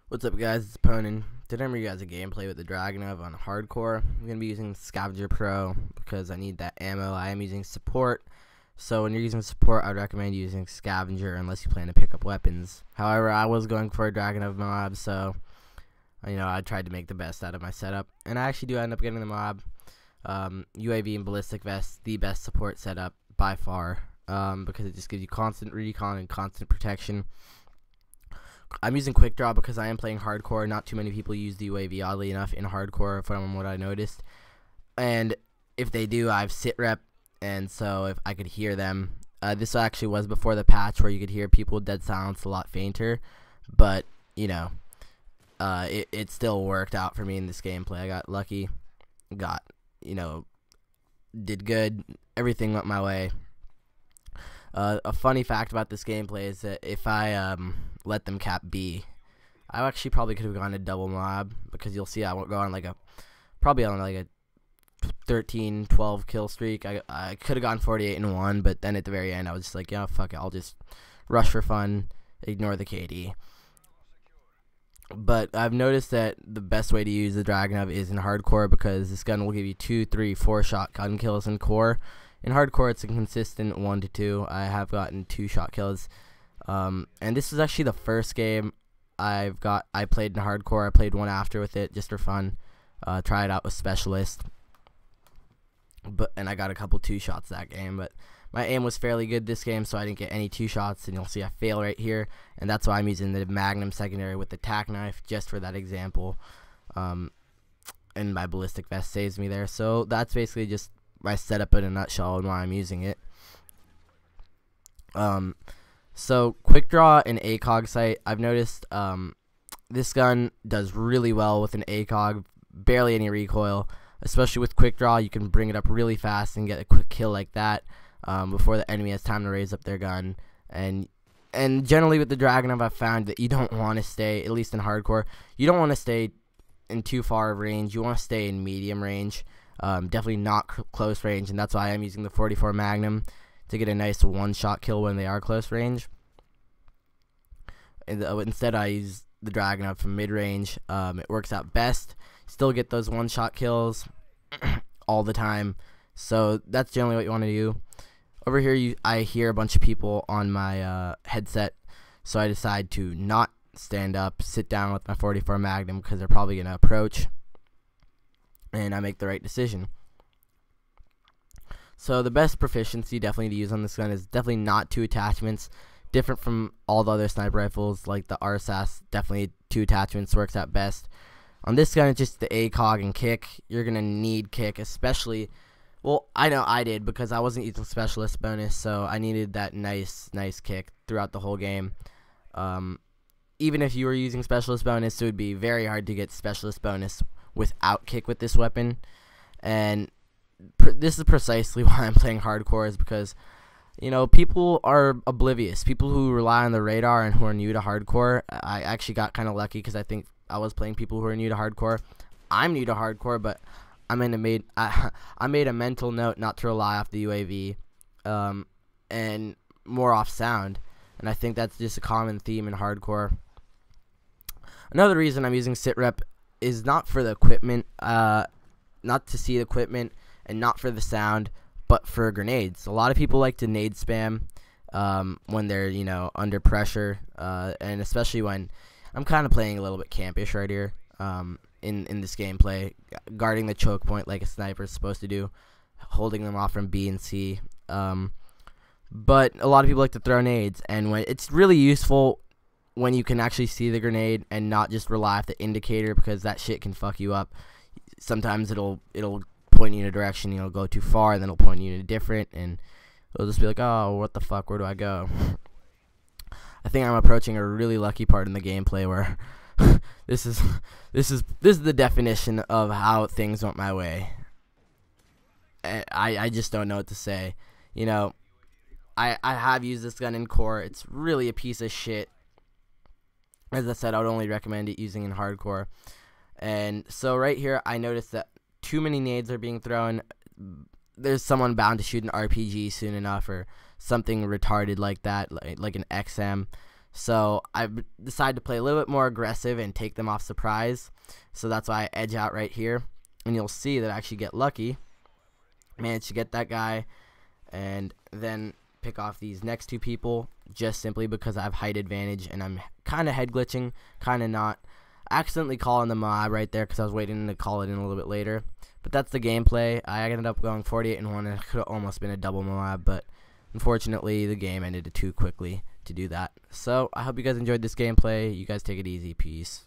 What's up, guys? It's Ponin. Today I'm bringing you guys a gameplay with the Dragonuvvvv on hardcore. I'm going to be using Scavenger Pro because I need that ammo. I am using support, so when you're using support, I would recommend using Scavenger unless you plan to pick up weapons. However, I was going for a Dragonuvvvv MOAB, so I tried to make the best out of my setup, and I actually do end up getting the MOAB. UAV and ballistic vest, the best support setup by far, because it just gives you constant recon and constant protection. I'm using quick draw because I am playing hardcore. Not too many people use the UAV, oddly enough, in hardcore from what I noticed. And if they do, I have sit rep, and so if I could hear them. This actually was before the patch where you could hear people dead silence a lot fainter, but it still worked out for me in this gameplay. I got lucky, did good, everything went my way. A funny fact about this gameplay is that if I let them cap B, I actually probably could have gone to double MOAB, because you'll see I won't go on probably on a 13-12 kill streak. I could have gone 48-1, but then at the very end I was just like, yeah, fuck it, I'll just rush for fun, ignore the KD. But I've noticed that the best way to use the Dragonuvvvv is in hardcore, because this gun will give you 2, 3, 4 shot gun kills in core. In hardcore, it's a consistent 1 to 2. I have gotten 2 shot kills. And this is actually the first game I played in hardcore. I played one after with it just for fun. Try it out with specialist. And I got a couple 2 shots that game, but my aim was fairly good this game, so I didn't get any 2 shots, and you'll see I fail right here, and that's why I'm using the Magnum secondary with the tack knife just for that example. And my ballistic vest saves me there. So that's basically just my setup in a nutshell and why I'm using it. So quick draw and ACOG sight, I've noticed this gun does really well with an ACOG, barely any recoil. Especially with quick draw, you can bring it up really fast and get a quick kill like that before the enemy has time to raise up their gun. And generally with the Dragonuvvvv, I've found that you don't want to stay, at least in hardcore, you don't want to stay in too far of range. You want to stay in medium range, definitely not close range, and that's why I'm using the 44 Magnum to get a nice one-shot kill when they are close range. And instead, I use the Dragonuvvvv from mid-range. It works out best. Still get those one-shot kills all the time. So that's generally what you want to do. Over here, I hear a bunch of people on my headset, so I decide to not stand up, sit down with my 44 Magnum, because they're probably going to approach, and I make the right decision. So the best proficiency definitely to use on this gun is definitely not 2 attachments. Different from all the other sniper rifles like the RSAS, definitely 2 attachments works out best. On this gun, it's just the ACOG and kick. You're going to need kick, especially, well, I know I did, because I wasn't using specialist bonus, so I needed that nice kick throughout the whole game. Even if you were using specialist bonus, it would be very hard to get specialist bonus without kick with this weapon. And this is precisely why I'm playing hardcore, is because people are oblivious. People who rely on the radar and who are new to hardcore. I actually got kind of lucky, because I think I was playing people who are new to hardcore. I'm new to hardcore, but I made a mental note not to rely off the UAV and more off sound. And I think that's just a common theme in hardcore. Another reason I'm using sit rep is not for the equipment, not to see the equipment, and not for the sound, but for grenades. A lot of people like to nade spam when they're under pressure, and especially when I'm kind of playing a little bit campish right here in this gameplay, guarding the choke point like a sniper is supposed to do, holding them off from B and C. But a lot of people like to throw nades, and when it's really useful when you can actually see the grenade and not just rely off the indicator, because that shit can fuck you up. Sometimes it'll point you in a direction, go too far, and then it'll point you in a different, and it'll just be like, oh, what the fuck, where do I go? I think I'm approaching a really lucky part in the gameplay where this is the definition of how things went my way. I just don't know what to say. I have used this gun in core. It's really a piece of shit. As I said, I would only recommend it using in hardcore. And so right here, I noticed that too many nades are being thrown. There's someone bound to shoot an RPG soon enough, or something retarded like that, like an XM. So I decided to play a little bit more aggressive and take them off surprise. So that's why I edge out right here. And you'll see that I actually get lucky. Managed to get that guy. And then pick off these next two people just simply because I have height advantage. And I'm kind of head glitching, kind of not. I accidentally calling the MOAB right there because I was waiting to call it in a little bit later. But that's the gameplay. I ended up going 48-1, and it could have almost been a double MOAB, but unfortunately the game ended too quickly to do that. So I hope you guys enjoyed this gameplay. You guys take it easy. Peace.